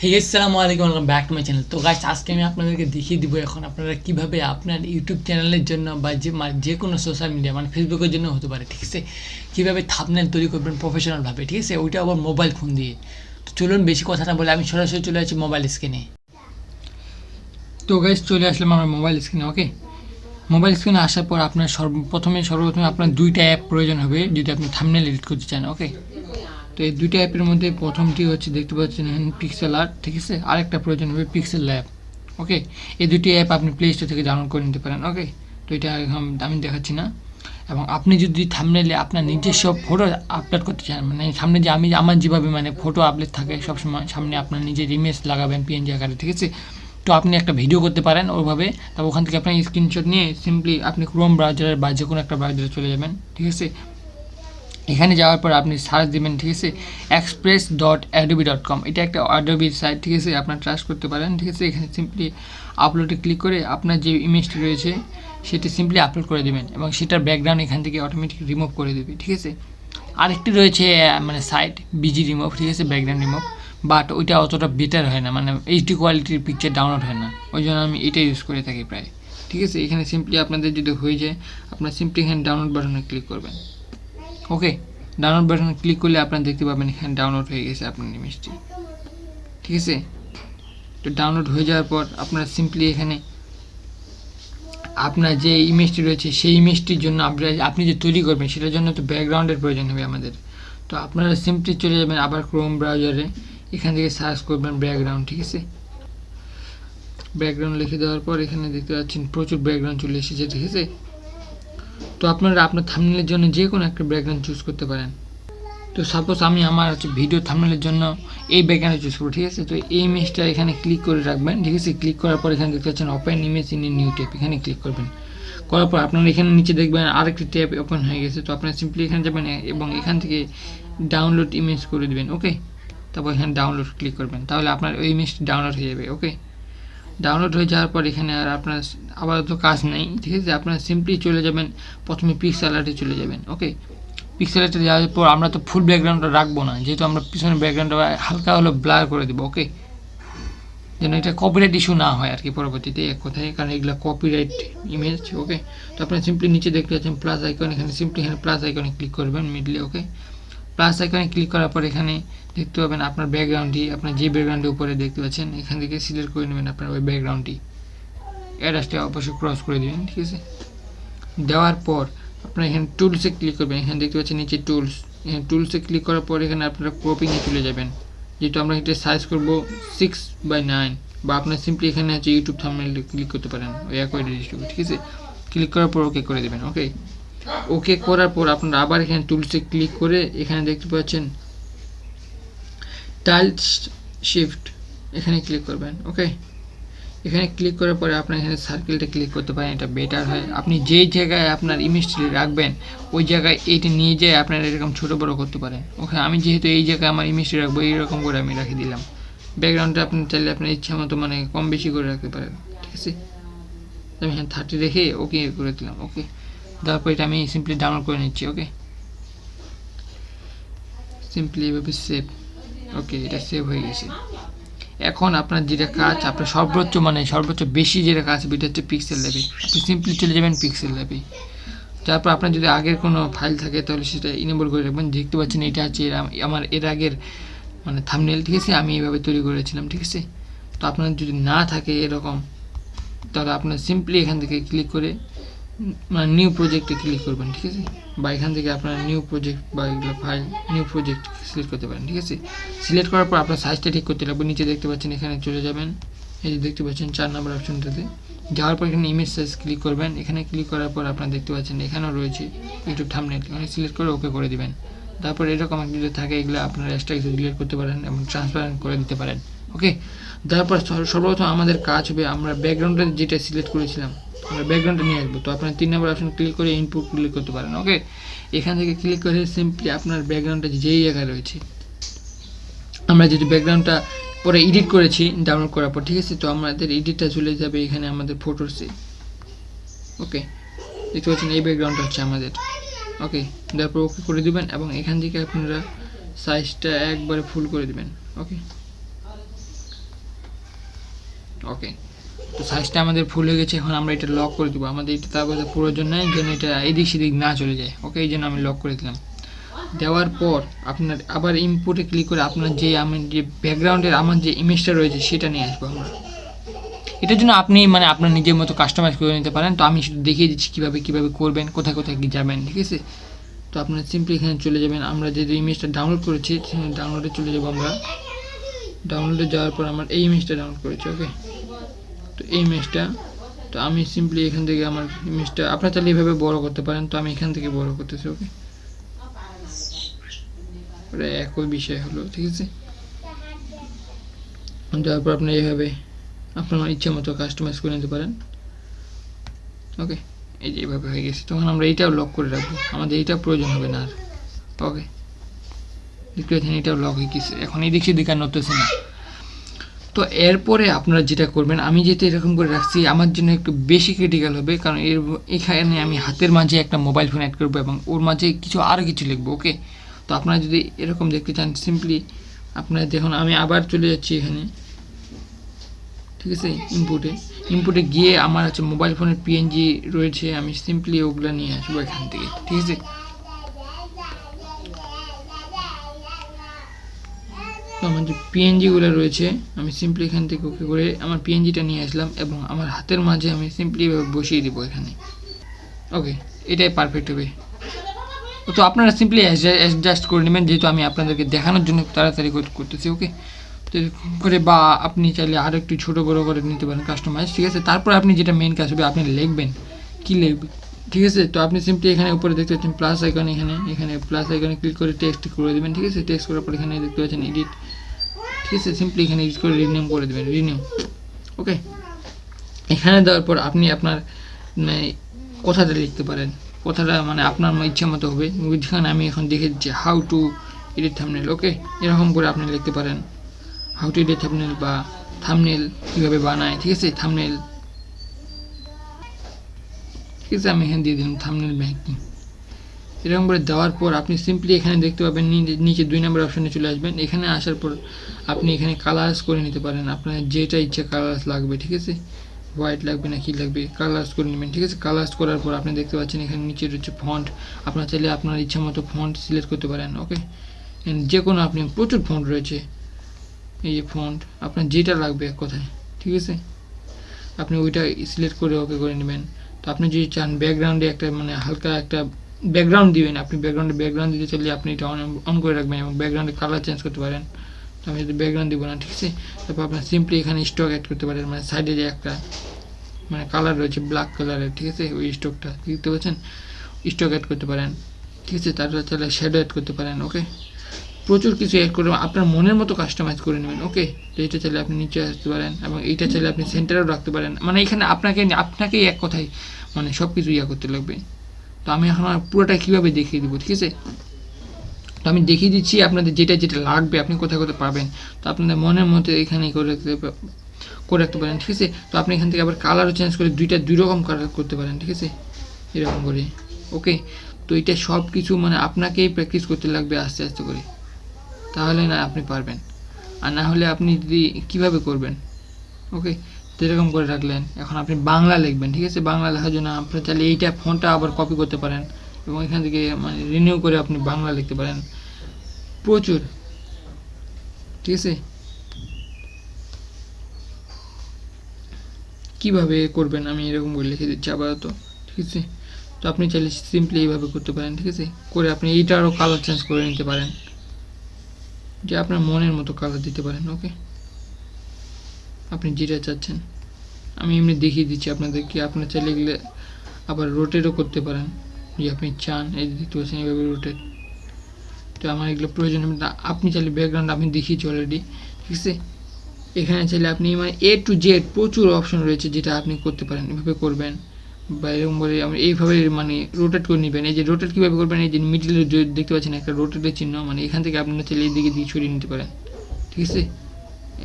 হে আসসালামু আলাইকুম, welcome back to my channel. তো গাইস, আজকে আমি আপনাদেরকে দেখিয়ে দিব এখন আপনারা কীভাবে আপনার ইউটিউব চ্যানেলের জন্য বা যে কোনো সোশ্যাল মিডিয়া মানে ফেসবুকের জন্য হতে পারে, ঠিক আছে, কীভাবে থাম্বনেল তৈরি করবেন প্রফেশনালভাবে, ঠিক আছে, ওইটা আবার মোবাইল ফোন দিয়ে। তো চলুন বেশি কথা না বলে আমি সরাসরি চলে আসছি মোবাইল স্ক্রিনে। তো গাইস, চলে আসলাম আমার মোবাইল স্ক্রিনে। ওকে, মোবাইল স্ক্রিনে আসার পর আপনার সর্বপ্রথমে আপনার দুইটা অ্যাপ প্রয়োজন হবে যদি আপনি থাম্বনেল এডিট করতে চান। ওকে, তো এই দুইটা অ্যাপের মধ্যে প্রথমটি হচ্ছে দেখতে পাচ্ছেন পিক্সেল আর্ট, ঠিক আছে, আরেকটা প্রয়োজন হবে পিক্সেল ল্যাব। ওকে, এই দুটি অ্যাপ আপনি প্লে স্টোর থেকে ডাউনলোড করে নিতে পারেন। ওকে, তো এটা এখন আমি দেখাচ্ছি না। এবং আপনি যদি থাম্বনেলে আপনার নিজস্ব ফটো আপলোড করতে চান, মানে সামনে যে আমার যেভাবে মানে ফটো আপলোড থাকে সবসময় সামনে আপনার নিজের ইমেজ লাগাবেন পিএনজি আকারে, ঠিক আছে, তো আপনি একটা ভিডিও করতে পারেন ওইভাবে। তারপর ওখান থেকে আপনি স্ক্রিনশট নিয়ে সিম্পলি আপনি ক্রোম ব্রাউজারের বা যে কোনো একটা ব্রাউজারে চলে যাবেন, ঠিক আছে। এখানে যাওয়ার পর আপনি সার্চ দেবেন, ঠিক আছে, express.adobe.com, এটা একটা অ্যাডোবির সাইট, ঠিক আছে, আপনার ট্রাস্ট করতে পারেন, ঠিক আছে। এখানে সিম্পলি আপলোডে ক্লিক করে আপনার যে ইমেজটি রয়েছে সেটি সিম্পলি আপলোড করে দেবেন এবং সেটার ব্যাকগ্রাউন্ড এখান থেকে অটোমেটিক রিমুভ করে দেবে, ঠিক আছে। আরেকটি রয়েছে মানে সাইট বিজি রিমুভ, ঠিক আছে, ব্যাকগ্রাউন্ড রিমুভ, বাট ওইটা অতটা বেটার হয় না, মানে এইচডি কোয়ালিটির পিকচার ডাউনলোড হয় না, ওই জন্য আমি এটা ইউজ করে থাকি প্রায়, ঠিক আছে। এখানে সিম্পলি আপনাদের যদি হয়ে যায় আপনার সিম্পলি এখানে ডাউনলোড বাটনে ক্লিক করবেন। ওকে, ডাউনলোড বাটনে ক্লিক করলে আপনারা দেখতে পাবেন এখানে ডাউনলোড হয়ে গেছে আপনার ইমেজটি, ঠিক আছে। তো ডাউনলোড হয়ে যাওয়ার পর আপনারা সিম্পলি এখানে আপনার যে ইমেজটি রয়েছে সেই ইমেজটির জন্য আপনি যে তৈরি করবেন সেটার জন্য তো ব্যাকগ্রাউন্ডের প্রয়োজন হবে আমাদের। তো আপনারা সিম্পলি চলে যাবেন আবার ক্রোম ব্রাউজারে, এখান থেকে সার্চ করবেন ব্যাকগ্রাউন্ড, ঠিক আছে। ব্যাকগ্রাউন্ড লিখে দেওয়ার পর এখানে দেখতে পাচ্ছেন প্রচুর ব্যাকগ্রাউন্ড চলে এসেছে, ঠিক আছে। তো আপনারা আপনার থাম্বনেলের জন্য যে কোনো একটা ব্যাকগ্রাউন্ড চুজ করতে পারেন। তো সাপোজ আমি আমার হচ্ছে ভিডিও থাম্বনেলের জন্য এই ব্যাকগ্রাউন্ড চুজ করবো, ঠিক আছে। তো এই ইমেজটা এখানে ক্লিক করে রাখবেন, ঠিক আছে। ক্লিক করার পর এখানে দেখতে পাচ্ছেন open image in a new tab, এখানে ক্লিক করবেন। করার পর আপনারা এখানে নিচে দেখবেন আরেকটি ট্যাব ওপেন হয়ে গেছে। তো আপনারা সিম্পলি এখানে যাবেন এবং এখান থেকে ডাউনলোড ইমেজ করে দেবেন। ওকে, তারপর এখানে ডাউনলোড ক্লিক করবেন, তাহলে আপনার ওই ইমেজটি ডাউনলোড হয়ে যাবে। ওকে, ডাউনলোড হয়ে যাওয়ার পর এখানে আর আপনার আপাতত কাজ নেই, ঠিক আছে। আপনারা সিম্পলি চলে যাবেন প্রথমে পিক্সেল আর্টে চলে যাবেন। ওকে, পিক্সেল আর্টে যাওয়ার পর আমরা তো ফুল ব্যাকগ্রাউন্ডটা রাখবো না, যেহেতু আমরা পিছনের ব্যাকগ্রাউন্ডটা হালকা হলো ব্লার করে দেবো। ওকে, যেন এটা কপিরাইট ইস্যু না হয় আর কি পরবর্তীতে, এক কথায়, কারণ এগুলো কপিরাইট ইমেজ। ওকে, তো আপনারা সিম্পলি নিচে দেখতে পাচ্ছেন প্লাস আইকন, এখানে সিম্পলি এখানে প্লাস আইকনে ক্লিক করবেন মিডলে। ওকে, প্লাস আইকনে ক্লিক করার পর এখানে দেখতে পাবেন আপনার ব্যাকগ্রাউন্ডটি, আপনার যে ব্যাকগ্রাউন্ডের উপরে দেখতে পাচ্ছেন এখান থেকে সিলেক্ট করে নেবেন আপনার ওই ব্যাকগ্রাউন্ডটি, অ্যাডাসটা অবশ্যই ক্রস করে দেবেন, ঠিক আছে। দেওয়ার পর আপনারা এখানে টুলসে ক্লিক করবেন, এখানে দেখতে পাচ্ছেন নিচে টুলস, এখানে টুলসে ক্লিক করার পর এখানে আপনারা ক্রপিংয়ে চলে যাবেন, যেহেতু আমরা এটা সাইজ করবো 6:9, বা আপনার সিম্পলি এখানে হচ্ছে ইউটিউব থাম্বনেল ক্লিক করতে পারেন ওই একই রেজিস্টার, ঠিক আছে। ক্লিক করার পর ওকে করে দেবেন। ওকে, ওকে করার পর আপনারা আবার এখানে টুলসে ক্লিক করে এখানে দেখতে পাচ্ছেন টাইল্ড শিফট, এখানে ক্লিক করবেন। ওকে, এখানে ক্লিক করার পরে আপনার এখানে সার্কেলটা ক্লিক করতে পারেন, এটা বেটার হয়। আপনি যেই জায়গায় আপনার ইমেজটি রাখবেন ওই জায়গায় এইটা নিয়ে যেয়ে আপনারা এরকম ছোটো বড়ো করতে পারেন। ওকে, আমি যেহেতু এই জায়গায় আমার ইমেজটি রাখবো এইরকম করে আমি রেখে দিলাম। ব্যাকগ্রাউন্ডটা আপনি চাইলে আপনার ইচ্ছা মতো মানে কম বেশি করে রাখতে পারেন, ঠিক আছে। আমি এখানে 30 রেখে ওকে করে দিলাম। ওকে, তারপর এটা আমি সিম্পলি ডাউনলোড করে নিচ্ছি। ওকে, সিম্পলি এভাবে সেভ। ওকে, এটা সেভ হয়ে গেছে। এখন আপনার যেটা কাজ, আপনার সর্বোচ্চ বেশি যেটা কাজ এটা হচ্ছে পিক্সেল ল্যাবে। আপনি সিম্পলি চলে যাবেন পিক্সেল ল্যাবে, তারপর আপনার যদি আগের কোনো ফাইল থাকে তাহলে সেটা ইনেবল করে রাখবেন। দেখতে পাচ্ছেন এটা হচ্ছে আমার এর আগের মানে থাম্বনেল, ঠিক আছে, আমি এইভাবে তৈরি করেছিলাম, ঠিক আছে। তো আপনার যদি না থাকে এরকম তাহলে আপনার সিম্পলি এখান থেকে ক্লিক করে মানে নিউ প্রজেক্টে ক্লিক করবেন, ঠিক আছে, বা এখান থেকে আপনার নিউ প্রজেক্ট বা এগুলো ফাইল নিউ প্রজেক্ট সিলেক্ট করতে পারেন, ঠিক আছে। সিলেক্ট করার পর আপনার সাইজটা ঠিক করতে লাগবে, নিচে দেখতে পাচ্ছেন এখানে চলে যাবেন, এই যে দেখতে পাচ্ছেন 4 নম্বর অপশনটাতে যাওয়ার পর এখানে ইমেজ সাইজ ক্লিক করবেন। এখানে ক্লিক করার পর আপনারা দেখতে পাচ্ছেন এখানেও রয়েছে ইউটিউব থাম্বনেল, এখানে সিলেক্ট করে ওকে করে দিবেন। তারপর এরকম যদি থাকে এগুলো আপনারা এক্সট্রা কিছু ডিলিট করতে পারেন এবং ট্রান্সপারেন্ট করে দিতে পারেন। ওকে, তারপর সর্বপ্রথম আমাদের কাজ হবে আমরা ব্যাকগ্রাউন্ডে যেটা সিলেক্ট করেছিলাম আমরা ব্যাকগ্রাউন্ডে নিয়ে আসবো। তো আপনার 3 নম্বর অপশন ক্লিক করে ইনপুট ক্লিক করতে পারেন। ওকে, এখান থেকে ক্লিক করে সিম্পলি আপনার ব্যাকগ্রাউন্ডটা যেই জায়গায় রয়েছে আমরা যদি ব্যাকগ্রাউন্ডটা পরে এডিট করেছি ডাউনলোড করার পর, ঠিক আছে, তো আমাদের এডিটটা চলে যাবে এখানে আমাদের ফটোসে। ওকে, দেখতে পাচ্ছেন এই ব্যাকগ্রাউন্ডটা হচ্ছে আমাদের। ওকে, তারপর ওকে করে দেবেন এবং এখান থেকে আপনারা সাইজটা একবারে ফুল করে দেবেন। ওকে, ওকে, তো সাইজটা আমাদের ফুল হয়ে গেছে। এখন আমরা এটা লক করে দেবো, আমাদের এটা তারপরে প্রয়োজন নেই যেন এটা এদিক সেদিক না চলে যায়। ওকে, এই জন্য আমি লক করে দিলাম। দেওয়ার পর আপনার আবার ইনপুটে ক্লিক করে আপনার যে আমি যে ব্যাকগ্রাউন্ডের আমার যে ইমেজটা রয়েছে সেটা নিয়ে আসবো আমরা। এটার জন্য আপনি মানে আপনার নিজের মতো কাস্টমাইজ করে নিতে পারেন। তো আমি শুধু দেখিয়ে দিচ্ছি কীভাবে করবেন, কোথায় কোথায় কি যাবেন, ঠিক আছে। তো আপনারা সিম্পলি এখানে চলে যাবেন, আমরা যে ইমেজটা ডাউনলোড করেছি ডাউনলোডে চলে যাবো আমরা। ডাউনলোডে যাওয়ার পর আমার এই ইমেজটা ডাউনলোড করেছি। ওকে, তো এই ইমেজটা, তো আমি সিম্পলি এখান থেকে আমার ইমেজটা আপনারা চাইলে এইভাবে বড় করতে পারেন। তো আমি এখান থেকে বড় করতেছি। ওকে, ওটা একই বিষয় হলো, ঠিক আছে। যাওয়ার পর আপনি এইভাবে আপনার ইচ্ছা মতো কাস্টমাইজ করে নিতে পারেন। ওকে, এই যে এইভাবে হয়ে গেছে। তখন আমরা এইটাও লক করে রাখবো, আমাদের এইটা প্রয়োজন হবে না আর। ওকে, দেখতে পাচ্ছেন এটাও লক হয়ে গেছে, এখন এই দিক সেদিক আর নড়তেছে না। তো এরপরে আপনারা যেটা করবেন, আমি যেটা এরকম করে রাখছি আমার জন্য একটু বেশি ক্রিটিক্যাল হবে, কারণ এখানে আমি হাতের মাঝে একটা মোবাইল ফোন অ্যাড করবো এবং ওর মাঝে আরও কিছু লিখবো। ওকে, তো আপনারা যদি এরকম দেখতে চান সিম্পলি আপনারা দেখুন, আমি আবার চলে যাচ্ছি এখানে, ঠিক আছে। ইনপুটে গিয়ে আমার হচ্ছে মোবাইল ফোনের পিএনজি রয়েছে, আমি সিম্পলি ওগুলো নিয়ে আসবো এখান থেকে, ঠিক আছে। তো আমার যে পিএনজিগুলো রয়েছে আমি সিম্পলি এখান থেকে ওকে করে আমার পিএনজিটা নিয়ে আসলাম এবং আমার হাতের মাঝে আমি সিম্পলি বসিয়ে দিব এখানে। ওকে, এটাই পারফেক্ট হবে। তো আপনারা সিম্পলি অ্যাডজাস্ট করে নেবেন, যেহেতু আমি আপনাদেরকে দেখানোর জন্য তাড়াতাড়ি করতেছি। ওকে, তো করে বা আপনি চাইলে আরও একটু ছোটো বড়ো করে নিতে পারেন কাস্টমাইজ, ঠিক আছে। তারপর আপনি যেটা মেন কাজ হবে আপনি লিখবেন, কী লিখবেন, ঠিক আছে। তো আপনি সিম্পলি এখানে উপরে দেখতে পাচ্ছেন প্লাস আইকন, এখানে প্লাস আইকনে ক্লিক করে টেক্সট করে দেবেন, ঠিক আছে। টেক্সট করার পর এখানে দেখতে পাচ্ছেন এডিট, ঠিক আছে। সিম্পলি এখানে এডিট করে রিনিউ করে দেবেন, রিনিউ। ওকে, এখানে দেওয়ার পর আপনি আপনার কথাটা লিখতে পারেন, কথাটা মানে আপনার ইচ্ছা মতো হবে। যেখানে আমি এখন দেখে দিচ্ছি হাউ টু এডিট থাম্বনেল। ওকে, এরকম করে আপনি লিখতে পারেন হাউ টু এডিট থাম্বনেল বা থাম্বনেল কীভাবে বানায়, ঠিক আছে। থাম্বনেল, ঠিক আছে, আমি এখানে দিয়ে দিলাম থাম্বনেল মেকিং। এরকম করে দেওয়ার পর আপনি সিম্পলি এখানে দেখতে পাবেন নিচে 2 নম্বর অপশনে চলে আসবেন। এখানে আসার পর আপনি এখানে কালার্স করে নিতে পারেন, আপনার যেটা ইচ্ছা কালার্স লাগবে, ঠিক আছে। হোয়াইট লাগবে না কি লাগবে কালার্স করে নেবেন, ঠিক আছে। কালার্স করার পর আপনি দেখতে পাচ্ছেন এখানে নিচে রয়েছে ফন্ট, আপনার চাইলে আপনার ইচ্ছা মতো ফন্ট সিলেক্ট করতে পারেন। ওকে, যে কোনো আপনি প্রচুর ফন্ট রয়েছে, এই যে ফন্ট আপনার যেটা লাগবে এক কথায়, ঠিক আছে, আপনি ওইটা সিলেক্ট করে ওকে করে নেবেন। তো আপনি যদি চান ব্যাকগ্রাউন্ডে একটা মানে হালকা একটা ব্যাকগ্রাউন্ড দিবেন, আপনি ব্যাকগ্রাউন্ড দিতে চাইলে আপনি এটা অন করে রাখবেন এবং ব্যাকগ্রাউন্ডে কালার চেঞ্জ করতে পারেন। তো আমি যদি ব্যাকগ্রাউন্ড দিব না, ঠিক আছে। তারপর আপনার সিম্পলি এখানে স্টক অ্যাড করতে পারেন, মানে সাইডে যে একটা মানে কালার রয়েছে ব্ল্যাক কালারের, ঠিক আছে, ওই স্টকটা দেখতে পাচ্ছেন, স্টক অ্যাড করতে পারেন, ঠিক আছে। তারপর চাইলে শ্যাডো অ্যাড করতে পারেন। ওকে, প্রচুর কিছু অ্যাড করে আপনার মনের মতো কাস্টমাইজ করে নেবেন। ওকে, তো এটা চাইলে আপনি নিচে আসতে পারেন এবং এইটা চাইলে আপনি সেন্টারেও রাখতে পারেন, মানে এখানে আপনাকেই এক কথায় মানে সব কিছু করতে লাগবে। তো আমি এখন পুরোটা কীভাবে দেখিয়ে দেবো, ঠিক আছে। তো আমি দেখিয়ে দিচ্ছি আপনাদের যেটা লাগবে আপনি কোথায় পাবেন। তো আপনাদের মনের মতো এখানে করে রাখতে পারেন, ঠিক আছে। তো আপনি এখান থেকে আবার কালারও চেঞ্জ করে দুই রকম কালার করতে পারেন, ঠিক আছে, এরকম করে। ওকে, তো এটা সব কিছু মানে আপনাকেই প্র্যাকটিস করতে লাগবে আস্তে আস্তে করে, তাহলে না আপনি পারবেন, আর না হলে আপনি যদি কীভাবে করবেন। ওকে, তো এরকম করে রাখলেন, এখন আপনি বাংলা লিখবেন, ঠিক আছে। বাংলা লেখার জন্য আপনার চাইলে এইটা ফোনটা আবার কপি করতে পারেন এবং এখান থেকে মানে রিনিউ করে আপনি বাংলা লিখতে পারেন প্রচুর, ঠিক আছে। কীভাবে করবেন আমি এরকম করে লিখে দিচ্ছি আপাতত, ঠিক আছে। তো আপনি চাইলে সিম্পলি এইভাবে করতে পারেন, ঠিক আছে, করে আপনি এইটারও কালার চেঞ্জ করে নিতে পারেন, যে আপনার মনের মতো কালার দিতে পারেন। ওকে, আপনি যেটা চাচ্ছেন আমি এমনি দেখিয়ে দিচ্ছি আপনাদেরকে, আপনার চাইলে এগুলো আবার রোটেটও করতে পারেন, যে আপনি চান এই দেখতে পাচ্ছেন এইভাবে রোটেট। তো আমার এগুলো প্রয়োজন হবে না, আপনি চাইলে ব্যাকগ্রাউন্ড আমি দেখিয়েছি অলরেডি, ঠিক আছে। এখানে চাইলে আপনি মানে A to Z প্রচুর অপশন রয়েছে যেটা আপনি করতে পারেন, এভাবে করবেন বা এরকম করে এইভাবে মানে রোটেট করে নেবেন। এই যে রোটেট কীভাবে করবেন, এই যে মিডিলে দেখতে পাচ্ছেন একটা রোটেটের চিহ্ন, মানে এখান থেকে আপনারা চাইলে এই দিকে দিয়ে ছড়িয়ে নিতে পারেন, ঠিক আছে।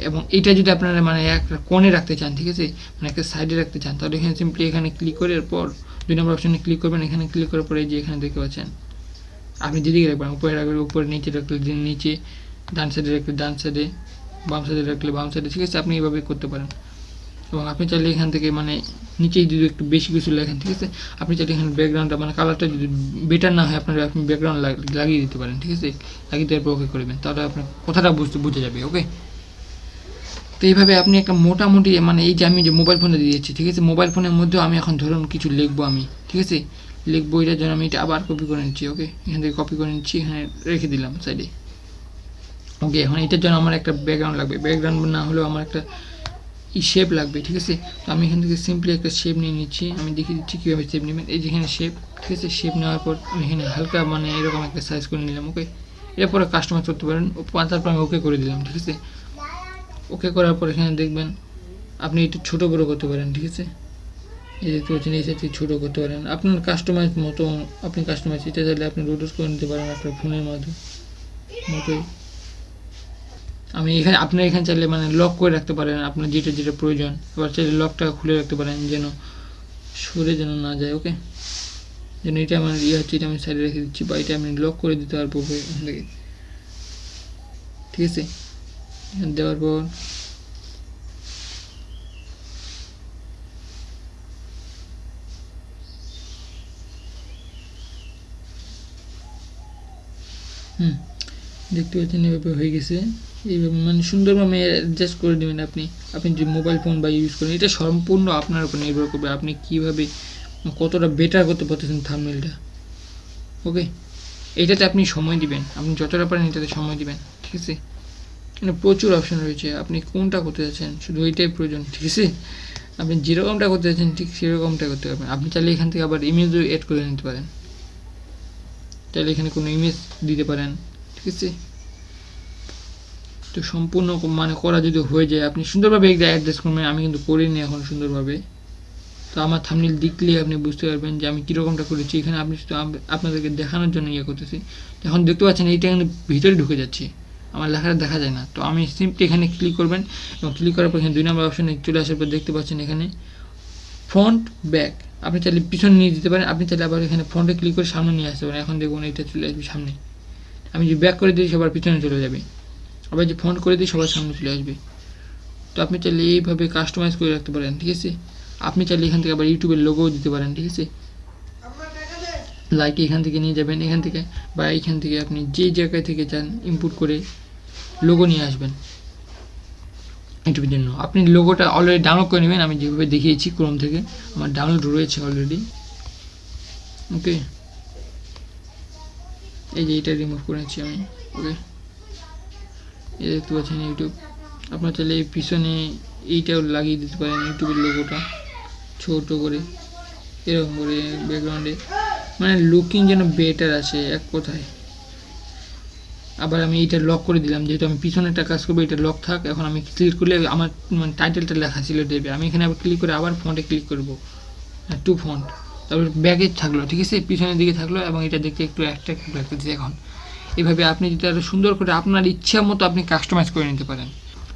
এবং এটা যদি আপনারা মানে একটা কোণে রাখতে চান, ঠিক আছে, মানে একটা সাইডে রাখতে চান, তাহলে এখানে সিম্পলি এখানে ক্লিক করার পর 2 নম্বর অপশনে ক্লিক করবেন। এখানে ক্লিক করার পরে যে এখানে দেখতে পাচ্ছেন আপনি যেদিকে রাখবেন, উপরে রাখবেন উপরে, নিচে রাখলে নিচে, ডান সাইডে রাখলে ডান সাইডে, বাম সাইডে রাখলে বাম সাইডে, ঠিক আছে। আপনি এইভাবে করতে পারেন। এবং আপনি চাইলে এখান থেকে মানে নিচেই যদি একটু বেশি কিছু লেখেন, ঠিক আছে, আপনি চাইলে এখানে ব্যাকগ্রাউন্ডটা মানে কালারটা যদি বেটার না হয় আপনার, আপনি ব্যাকগ্রাউন্ড লাগিয়ে দিতে পারেন, ঠিক আছে, লাগিয়ে দেওয়ার পর ওকে করবেন, তাহলে আপনার কথাটা বুঝে যাবে। ওকে, তো এইভাবে আপনি একটা মোটামুটি মানে এই যে আমি যে মোবাইল ফোনে দিয়েছি, ঠিক আছে, মোবাইল ফোনের মধ্যেও আমি এখন ধরুন কিছু লিখবো আমি, ঠিক আছে, লিখবো, এটার জন্য আমি এটা আবার কপি করে নিচ্ছি। ওকে, এখান থেকে কপি করে নিচ্ছি, এখানে রেখে দিলাম সাইডে। ওকে, এখন এটার জন্য আমার একটা ব্যাকগ্রাউন্ড লাগবে, ব্যাকগ্রাউন্ড না হলেও আমার একটা শেপ লাগবে, ঠিক আছে। তো আমি এখান থেকে সিম্পলি একটা শেপ নিয়ে নিচ্ছি, আমি দেখিয়ে দিচ্ছি কীভাবে শেপ নেবেন। এই যেখানে শেপ, ঠিক আছে, শেপ নেওয়ার পর আমি এখানে হালকা মানে এরকম একটা সাইজ করে নিলাম। ওকে, এরপরে কাস্টমাইজ করতে পারেন, তারপর আমি ওকে করে দিলাম, ঠিক আছে। ওকে করার পর এখানে দেখবেন আপনি একটু ছোটো বড়ো করতে পারেন, ঠিক আছে, এই দেখতে পাচ্ছেন এই সাইজে ছোটো করতে পারেন আপনার কাস্টমাইজ মতো। আপনি কাস্টমাইজ এটা চাইলে আপনি রোটেট করে নিতে পারেন আপনার ফোনের মতোই। আমি এখানে আপনার এখানে চাইলে মানে লক করে রাখতে পারেন আপনার যেটা প্রয়োজন, এবার চাইলে লকটা খুলে রাখতে পারেন যেন সরে যেন না যায়। ওকে, যেন এটা আমার হচ্ছে, এটা আমি সাইডে রেখে দিচ্ছি, বা এটা আমি লক করে দিতে পারবো এখান থেকে, ঠিক আছে। দেওয়ার পর দেখতে পাচ্ছেন এভাবে হয়ে গেছে। এইভাবে মানে সুন্দরভাবে অ্যাডজাস্ট করে দেবেন আপনি যে মোবাইল ফোন বা ইউজ করেন, এটা সম্পূর্ণ আপনার উপর নির্ভর করবে আপনি কীভাবে কতটা বেটার করতে পারতেছেন থাম্বনেলটা। ওকে, এটাতে আপনি সময় দিবেন, আপনি যতটা পারেন এটাতে সময় দিবেন, ঠিক আছে। এখানে প্রচুর অপশন রয়েছে, আপনি কোনটা করতে যাচ্ছেন, শুধু ওইটাই প্রয়োজন, ঠিক আছে। আপনি যেরকমটা করতে যাচ্ছেন ঠিক সেরকমটা করতে পারবেন। আপনি চাইলে এখান থেকে আবার ইমেজও অ্যাড করে নিতে পারেন, চাইলে এখানে কোনো ইমেজ দিতে পারেন, ঠিক আছে। তো সম্পূর্ণ মানে করা যদি হয়ে যায় আপনি সুন্দরভাবে একটা অ্যাডজাস্ট করবেন। আমি কিন্তু করিনি এখন সুন্দরভাবে, তো আমার থাম্বনেল দেখলে আপনি বুঝতে পারবেন যে আমি কীরকমটা করেছি। এখানে আপনি শুধু আপনাদেরকে দেখানোর জন্য করতেছি। এখন দেখতে পাচ্ছেন এইটা কিন্তু ভিতরে ঢুকে যাচ্ছে, আমার লেখাটা দেখা যায় না। তো আমি সিম্পলি এখানে ক্লিক করবেন এবং ক্লিক করার পর এখানে 2 নম্বর অপশানে চলে আসার পর দেখতে পাচ্ছেন এখানে ফ্রন্ট ব্যাক, আপনি চাইলে পিছনে নিয়ে যেতে পারেন, আপনি চাইলে আবার এখানে ফ্রন্টে ক্লিক করে সামনে নিয়ে আসতে পারেন। এখন দেখুন এটা চলে আসবে সামনে, আমি যে ব্যাক করে দিই সবার পিছনে চলে যাবে, আবার যে ফ্রন্ট করে দিই সবার সামনে চলে আসবে। তো আপনি চাইলে এইভাবে কাস্টমাইজ করে রাখতে পারেন, ঠিক আছে। আপনি চাইলে এখান থেকে আবার ইউটিউবের লোগোও দিতে পারেন, ঠিক আছে, লাইক এখান থেকে নিয়ে যাবেন এখান থেকে, বা এখান থেকে আপনি যে জায়গায় থেকে চান ইনপুট করে লোগো নিয়ে আসবেন ইউটিউবের জন্য। আপনি লোগোটা অলরেডি ডাউনলোড করে নেবেন, আমি যেভাবে দেখিয়েছি ক্রোম থেকে আমার ডাউনলোড রয়েছে অলরেডি। ওকে, এই যে এটা রিমুভ করেছি আমি। ওকে, এই দেখতে পাচ্ছেন ইউটিউব। আপনার চাইলে এই পিছনে এইটাও লাগিয়ে দিতে পারেন ইউটিউবের লোগোটা ছোট করে এরকম করে ব্যাকগ্রাউন্ডে, মানে লুকিং যেন বেটার আসে এক কথায়। আবার আমি এইটা লক করে দিলাম, যেহেতু আমি পিছনেরটা কাজ করবো, এটা লক থাক। এখন আমি ক্লিক করলে আমার মানে টাইটেলটা লেখা ছিল দেবে, আমি এখানে আবার ক্লিক করে আবার ফন্টে ক্লিক করবো, টু ফন্ট, তারপর ব্যাগে থাকলো, ঠিক আছে, পিছনের দিকে থাকলো এবং এটা দেখতে একটু অ্যাট্রাক্টিভ লাগতেছে। এখন এভাবে আপনি যদি আরও সুন্দর করে আপনার ইচ্ছা মতো আপনি কাস্টমাইজ করে নিতে পারেন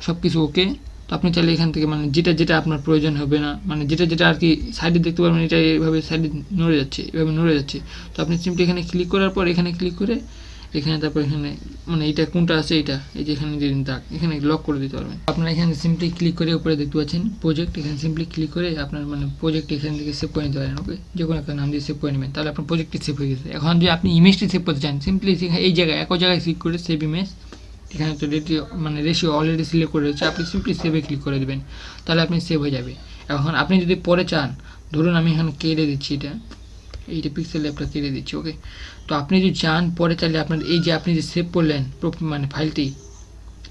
সব কিছু। ওকে, তো আপনি চাইলে এখান থেকে মানে যেটা আপনার প্রয়োজন হবে না, মানে যেটা আর কি সাইডে দেখতে পারবেন, এটা এইভাবে সাইডে নড়ে যাচ্ছে, এভাবে নড়ে যাচ্ছে। তো আপনি সিম্পলি এখানে ক্লিক করার পর এখানে ক্লিক করে এখানে তারপর এখানে মানে এইটা কোনটা আছে এইটা, এই যে এখানে যে দাগ এখানে লক করে দিতে পারবেন। আপনারা এখানে সিম্পলি ক্লিক করে উপরে দেখতে পাচ্ছেন প্রজেক্ট, এখানে সিম্পলি ক্লিক করে আপনার মানে প্রজেক্ট এখান থেকে সেভ করে নিতে পারেন। ওকে, যে কোনো একটা নাম দিয়ে সেভ করে নেবেন, তাহলে আপনার প্রজেক্টটি সেভ হয়ে গেছে। এখন যদি আপনি ইমেজটি সেভ করতে চান সিম্পলি এই জায়গায় একই জায়গায় ক্লিক করে সেভ ইমেজ, এখানে তো রেশিও অলরেডি সিলেক্ট করে রয়েছে, আপনি সিম্পলি সেভে ক্লিক করে দেবেন, তাহলে আপনি সেভ হয়ে যাবে। এখন আপনি যদি পরে চান, ধরুন আমি এখানে কেটে দিচ্ছি এইটা পিক্সেল ল্যাবটা কেটে দিচ্ছি। ওকে, তো আপনি যদি চান পরে চাইলে আপনার এই যে আপনি যে সেভ করলেন মানে ফাইলটি,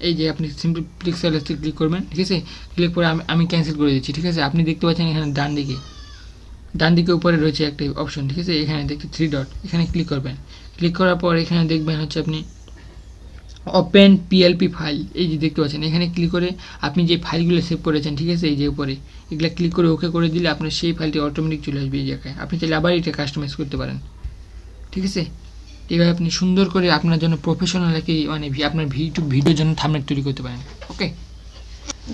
এই যে আপনি সিম্পলি পিক্সেল ল্যাবতে ক্লিক করবেন, ঠিক আছে, ক্লিক করে আমি ক্যান্সেল করে দিচ্ছি, ঠিক আছে। আপনি দেখতে পাচ্ছেন এখানে ডান দিকে উপরে রয়েছে একটা অপশন, ঠিক আছে, এখানে দেখতে 3 ডট, এখানে ক্লিক করবেন। ক্লিক করার পর এখানে দেখবেন হচ্ছে আপনি ওপেন পিএলপি ফাইল, এই যে দেখতে পাচ্ছেন এখানে ক্লিক করে আপনি যে ফাইলগুলো সেভ করেছেন, ঠিক আছে, এই যে উপরে এগুলো ক্লিক করে ওকে করে দিলে আপনার সেই ফাইলটি অটোমেটিক চলে আসবে এই জায়গায়। আপনি চাইলে আবার এটা কাস্টমাইজ করতে পারেন, ঠিক আছে। এইভাবে আপনি সুন্দর করে আপনার জন্য প্রফেশনাল একটি মানে আপনার ভিডিওর জন্য থাম্বনেল তৈরি করতে পারেন। ওকে,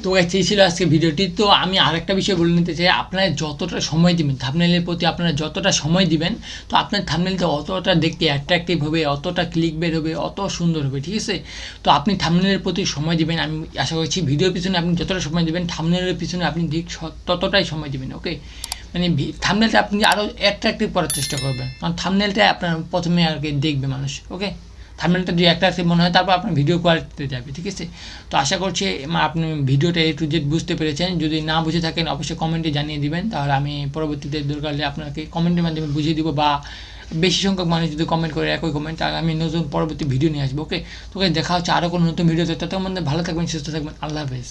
তো গাইস এই ছিল আজকে ভিডিওটি। তো আমি আরেকটা বিষয় বলে নিতে চাই, আপনারা যতটা সময় দিবেন থাম্বনেইলের প্রতি, আপনারা যতটা সময় দিবেন, তো আপনার থাম্বনেইলটা অতটা দেখতে অ্যাট্রাকটিভ হবে, অতটা ক্লিক বের হবে, অত সুন্দর হবে, ঠিক আছে? তো আপনি থাম্বনেইলের প্রতি সময় দিবেন, আমি আশা করছি ভিডিওর পিছনে আপনি যতটা সময় দিবেন থাম্বনেইলের পিছনে আপনি ঠিক ততটাই সময় দিবেন, ওকে? মানে থাম্বনেইলটা আপনি আরও অ্যাট্রাকটিভ করার চেষ্টা করবেন, কারণ থাম্বনেইলটা আপনার প্রথমে আর কি দেখবে মানুষ, ওকে? থাম্বনেইলটা যদি অ্যাট্রাকটিভ মনে হয় তারপর আপনার ভিডিও কোয়ালিটিতে যাবে, ঠিক আছে? তো আশা করছি আপনি ভিডিওটা A to Z বুঝতে পেরেছেন। যদি না বুঝে থাকেন অবশ্যই কমেন্টে জানিয়ে দিবেন, তাহলে আমি পরবর্তীতে দরকার হলে আপনাকে কমেন্টের মাধ্যমে বুঝিয়ে দিব, বা বেশি সংখ্যক মানুষ যদি কমেন্ট করে একই কমেন্ট, তাহলে আমি নতুন পরবর্তী ভিডিও নিয়ে আসবো, ওকে? তোকে দেখা হচ্ছে আরও কোনো নতুন ভিডিওতে। ততক্ষণ মধ্যে ভালো থাকবেন, সুস্থ থাকবেন, আল্লাহ হাফেজ।